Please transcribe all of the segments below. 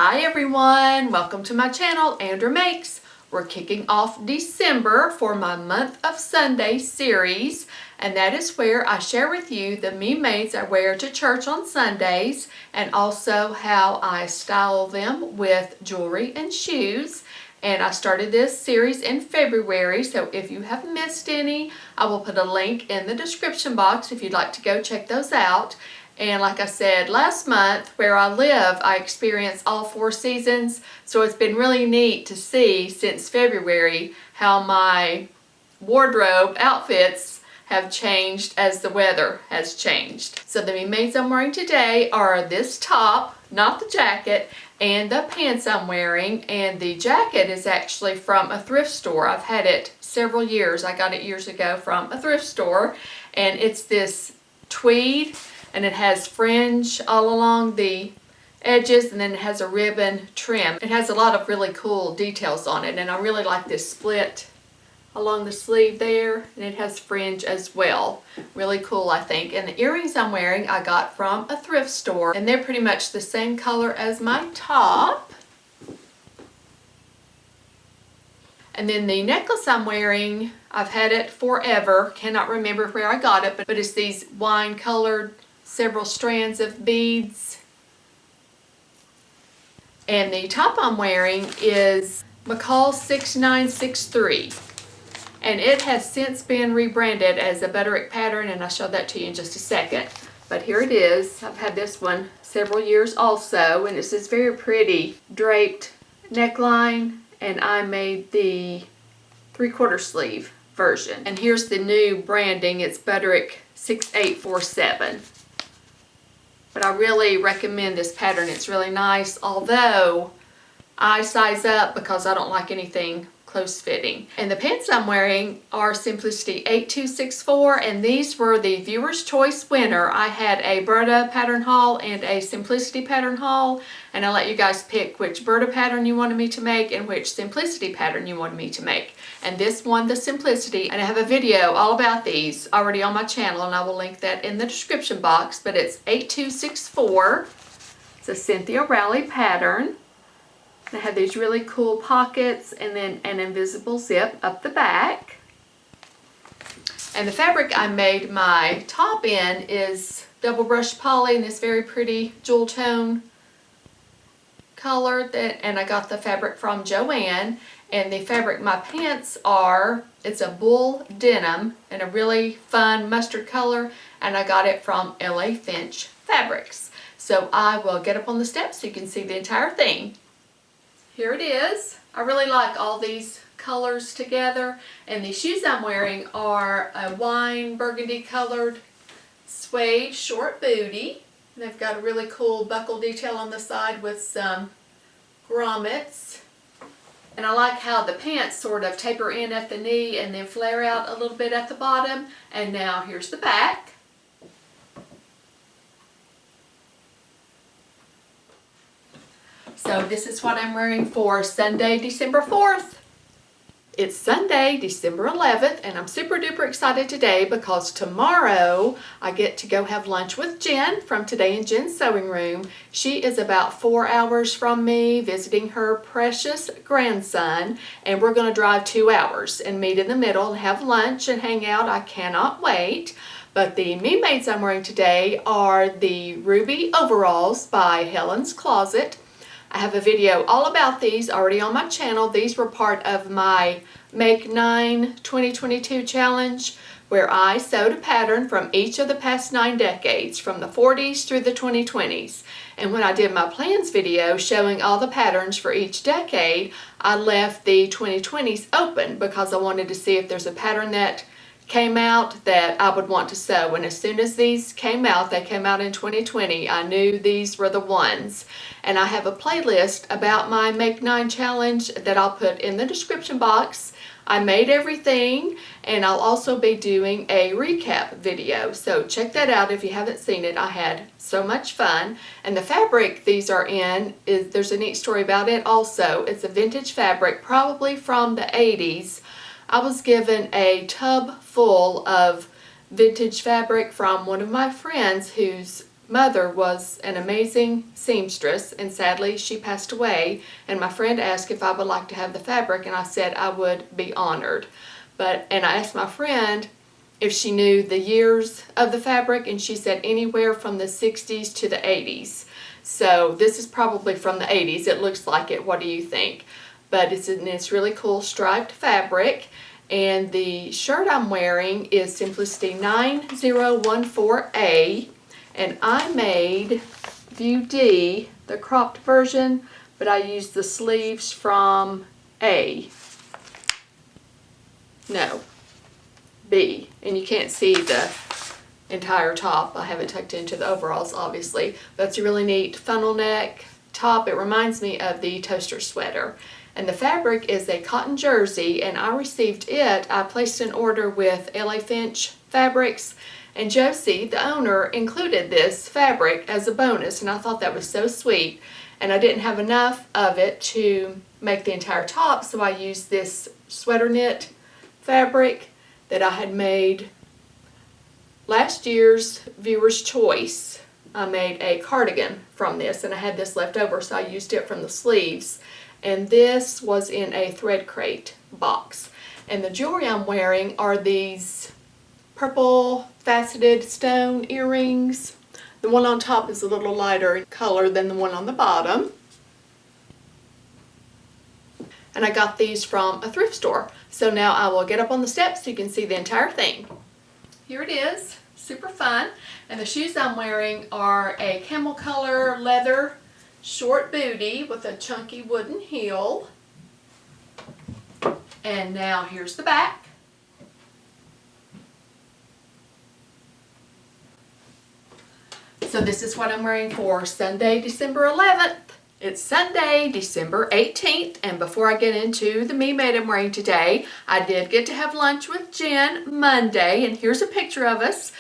Hi everyone, welcome to my channel, Andra Makes. We're kicking off December for my Month of Sunday series, and that is where I share with you the me mades I wear to church on Sundays, and also how I style them with jewelry and shoes. And I started this series in February, so if you have missed any, I will put a link in the description box if you'd like to go check those out. And like I said, last month where I live, I experienced all 4 seasons. So it's been really neat to see since February how my wardrobe outfits have changed as the weather has changed. So the maids I'm wearing today are this top, not the jacket, and the pants I'm wearing. And the jacket is actually from a thrift store. I've had it several years. I got it years ago from a thrift store. And it's this tweed. And it has fringe all along the edges, and then it has a ribbon trim. It has a lot of really cool details on it, and I really like this split along the sleeve there, and it has fringe as well. Really cool, I think. And the earrings I'm wearing I got from a thrift store, and they're pretty much the same color as my top. And then the necklace I'm wearing, I've had it forever, cannot remember where I got it, but it's these wine colored several strands of beads. And the top I'm wearing is McCall 6963, and it has since been rebranded as a Butterick pattern, and I'll show that to you in just a second. But here it is. I've had this one several years also, and it's this very pretty draped neckline, and I made the 3/4 sleeve version. And here's the new branding. It's Butterick 6847. But I really recommend this pattern. It's really nice, although I size up because I don't like anything close fitting. And the pants I'm wearing are Simplicity 8264, and these were the viewer's choice winner. I had a Burda pattern haul and a Simplicity pattern haul, and I let you guys pick which Burda pattern you wanted me to make and which Simplicity pattern you wanted me to make. And this won the Simplicity, and I have a video all about these already on my channel, and I will link that in the description box. But it's 8264. It's a Cynthia Rowley pattern. They have these really cool pockets and then an invisible zip up the back. And the fabric I made my top in is double brush poly in this very pretty jewel tone color, and I got the fabric from Joann. And the fabric my pants are, it's a bull denim in a really fun mustard color, and I got it from LA Finch Fabrics. So I will get up on the steps so you can see the entire thing. Here it is. I really like all these colors together. And the shoes I'm wearing are a wine burgundy colored suede short booty. And they've got a really cool buckle detail on the side with some grommets. And I like how the pants sort of taper in at the knee and then flare out a little bit at the bottom. And now here's the back. So this is what I'm wearing for Sunday, December 4th. It's Sunday, December 11th, and I'm super duper excited today because tomorrow I get to go have lunch with Jen from Today in Jen's Sewing Room. She is about 4 hours from me visiting her precious grandson, and we're going to drive 2 hours and meet in the middle and have lunch and hang out. I cannot wait. But the me mades I'm wearing today are the Ruby Overalls by Helen's Closet. I have a video all about these already on my channel. These were part of my Make 9 2022 challenge, where I sewed a pattern from each of the past 9 decades, from the 40s through the 2020s. And when I did my plans video showing all the patterns for each decade, I left the 2020s open because I wanted to see if there's a pattern that came out that I would want to sew. And as soon as these came out, they came out in 2020, I knew these were the ones. And I have a playlist about my Make 9 challenge that I'll put in the description box. I made everything, and I'll also be doing a recap video, so check that out if you haven't seen it. I had so much fun. And the fabric these are in, there's a neat story about it also. It's a vintage fabric, probably from the 80s. I was given a tub full of vintage fabric from one of my friends whose mother was an amazing seamstress, and sadly she passed away, and my friend asked if I would like to have the fabric, and I said I would be honored. And I asked my friend if she knew the years of the fabric, and she said anywhere from the 60s to the 80s. So this is probably from the 80s. It looks like it. What do you think? But it's really cool striped fabric. And the shirt I'm wearing is Simplicity 9014A. And I made View D, the cropped version, but I used the sleeves from A. No, B. And you can't see the entire top. I have it tucked into the overalls, obviously. That's a really neat funnel neck top. It reminds me of the toaster sweater. And the fabric is a cotton jersey, and I received it. I placed an order with LA Finch Fabrics, and Josie, the owner, included this fabric as a bonus, and I thought that was so sweet. And I didn't have enough of it to make the entire top, so I used this sweater knit fabric that I had made last year's Viewer's Choice. I made a cardigan from this, and I had this left over, so I used it from the sleeves. And this was in a thread crate box. And the jewelry I'm wearing are these purple faceted stone earrings. The one on top is a little lighter in color than the one on the bottom. And I got these from a thrift store. So now I will get up on the steps so you can see the entire thing. Here it is, super fun. And the shoes I'm wearing are a camel color leather short booty with a chunky wooden heel. And now here's the back. So this is what I'm wearing for Sunday, December 11th. It's Sunday, December 18th, and before I get into the me made I'm wearing today, I did get to have lunch with Jen Monday, and here's a picture of us.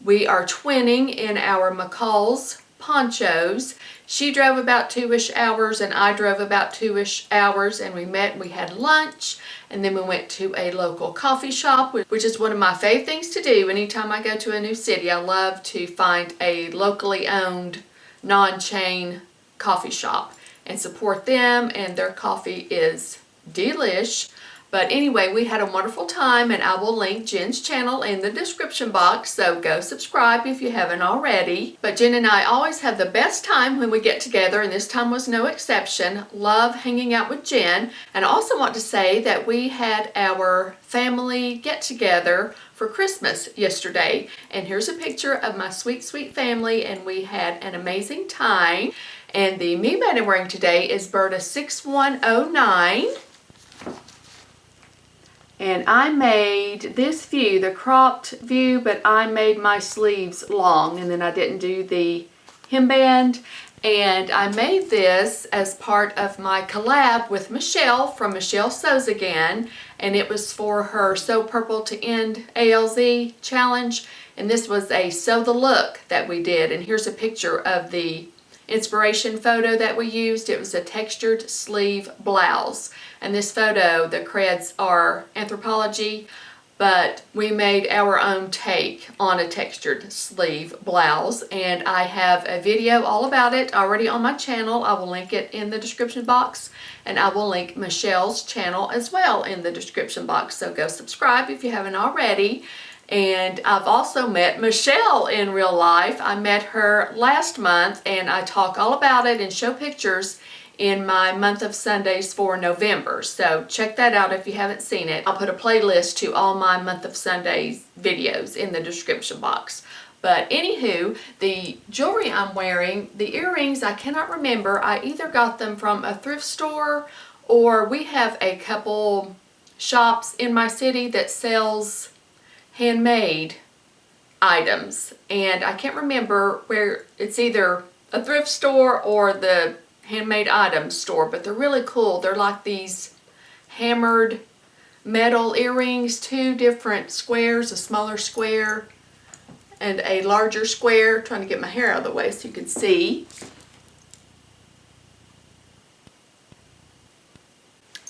We are twinning in our McCall's ponchos. She drove about 2-ish hours and I drove about 2-ish hours, and we met and we had lunch, and then we went to a local coffee shop, which is one of my favorite things to do anytime I go to a new city. I love to find a locally owned non-chain coffee shop and support them, and their coffee is delish. But anyway, we had a wonderful time, and I will link Jen's channel in the description box, so go subscribe if you haven't already. But Jen and I always have the best time when we get together, and this time was no exception. Love hanging out with Jen. And I also want to say that we had our family get-together for Christmas yesterday, and here's a picture of my sweet, sweet family, and we had an amazing time. And the me made I'm wearing today is Burda 6109. And I made this view, the cropped view, but I made my sleeves long, and then I didn't do the hemband. And I made this as part of my collab with Michelle from Michelle Sews Again, and it was for her Sew Purple to End ALZ challenge. And this was a sew the look that we did, and here's a picture of the inspiration photo that we used. It was a textured sleeve blouse, and this photo, the creds are Anthropologie, but we made our own take on a textured sleeve blouse, and I have a video all about it already on my channel. I will link it in the description box, and I will link Michelle's channel as well in the description box, so go subscribe if you haven't already. And I've also met Michelle in real life. I met her last month, and I talk all about it and show pictures in my month of Sundays for November. So check that out if you haven't seen it. I'll put a playlist to all my month of Sundays videos in the description box. But anywho, the jewelry I'm wearing, the earrings, I cannot remember. I either got them from a thrift store, or we have a couple shops in my city that sells handmade items, and I can't remember where. It's either a thrift store or the handmade items store, but they're really cool. They're like these hammered metal earrings, 2 different squares, a smaller square and a larger square. Trying to get my hair out of the way so you can see.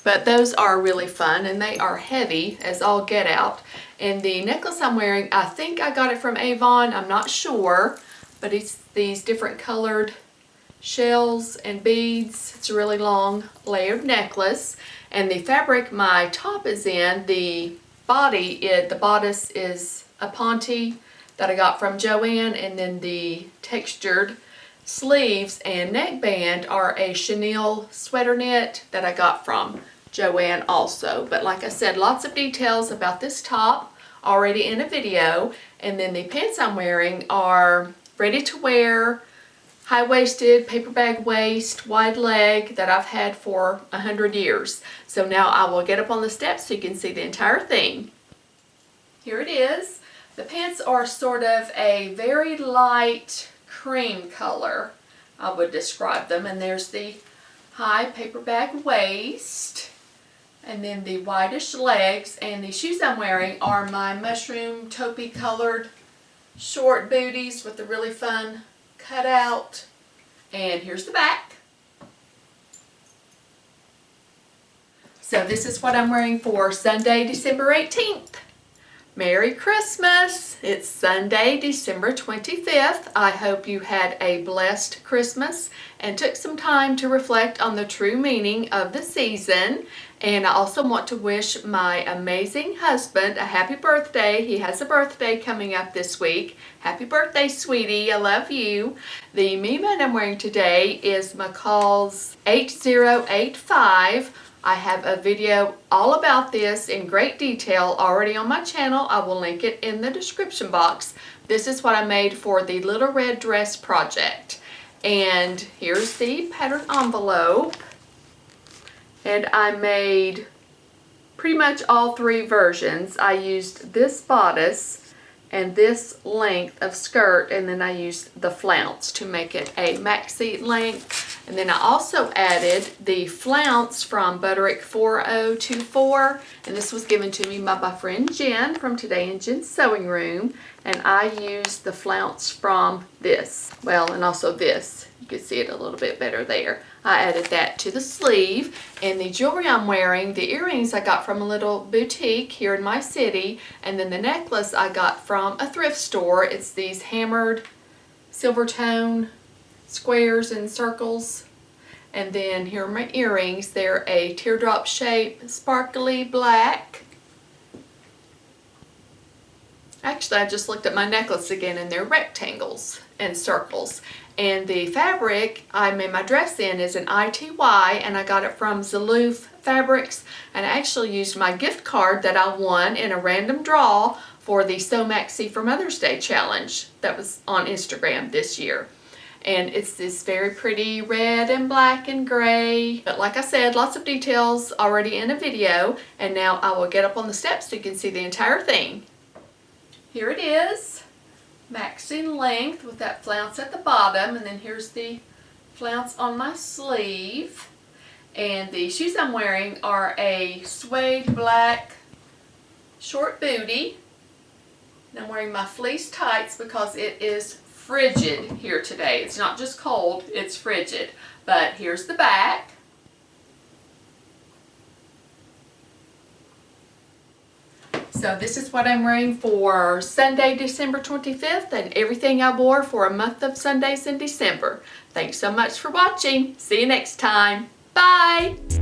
But those are really fun, and they are heavy as all get out. And the necklace I'm wearing, I think I got it from Avon, I'm not sure, but it's these different colored shells and beads. It's a really long layered necklace, and the fabric my top is in, the bodice is a Ponte that I got from Joann, and then the textured sleeves and neckband are a chenille sweater knit that I got from Joann also. But like I said, lots of details about this top already in a video, and then the pants I'm wearing are ready to wear, high-waisted, paper bag waist, wide leg that I've had for 100 years. So now I will get up on the steps so you can see the entire thing. Here it is. The pants are sort of a very light cream color, I would describe them. And there's the high paper bag waist, and then the whitish legs, and the shoes I'm wearing are my mushroom taupey colored short booties with a really fun cutout. And here's the back. So this is what I'm wearing for Sunday, December 18th. Merry Christmas! It's Sunday, December 25th. I hope you had a blessed Christmas and took some time to reflect on the true meaning of the season. And I also want to wish my amazing husband a happy birthday. He has a birthday coming up this week. Happy birthday, sweetie. I love you. The Mima I'm wearing today is McCall's 8085. I have a video all about this in great detail already on my channel. I will link it in the description box. This is what I made for the Little Red Dress project. And here's the pattern envelope. And I made pretty much all three versions. I used this bodice and this length of skirt, and then I used the flounce to make it a maxi length. And then I also added the flounce from Butterick 4024, and this was given to me by my friend Jen from Today in Jen's Sewing Room. And I used the flounce from this, well, and also this. You can see it a little bit better there. I added that to the sleeve. And the jewelry I'm wearing, the earrings I got from a little boutique here in my city, and then the necklace I got from a thrift store. It's these hammered silver tone squares and circles. And then here are my earrings. They're a teardrop shape, sparkly black. Actually, I just looked at my necklace again, and they're rectangles and circles. And the fabric I made my dress in is an ITY, and I got it from Zaloof Fabrics. And I actually used my gift card that I won in a random draw for the Sew Maxi for Mother's Day challenge that was on Instagram this year. And it's this very pretty red and black and gray. But like I said, lots of details already in a video. And now I will get up on the steps so you can see the entire thing. Here it is, maxi length with that flounce at the bottom, and then here's the flounce on my sleeve. And the shoes I'm wearing are a suede black short booty. And I'm wearing my fleece tights because it is frigid here today. It's not just cold, it's frigid. But here's the back. So this is what I'm wearing for Sunday, December 25th, and everything I wore for a month of Sundays in December. Thanks so much for watching. See you next time. Bye!